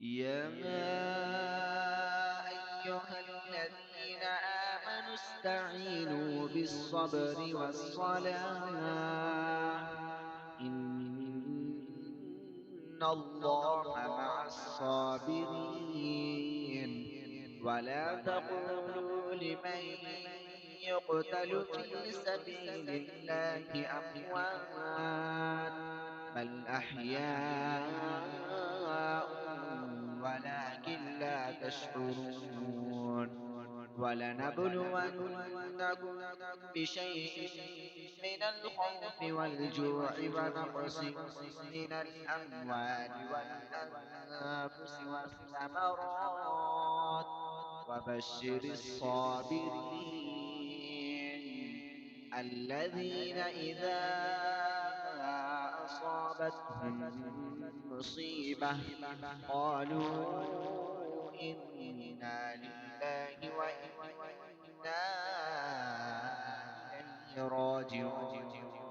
يا أيها الذين آمنوا استعينوا بالصبر والصلاة إن الله مع الصابرين ولا تقولوا لمن يقتل في سبيل الله أموات بل أحياء ولكن لا تشعرون ولنبلونكم بشيء من الخوف والجوع ونقص من الأموال والأنفس والثمرات وبشر الصابرين الذين إذا أصابتهم مصيبة قالوا إنا لله وإنا إليه راجعون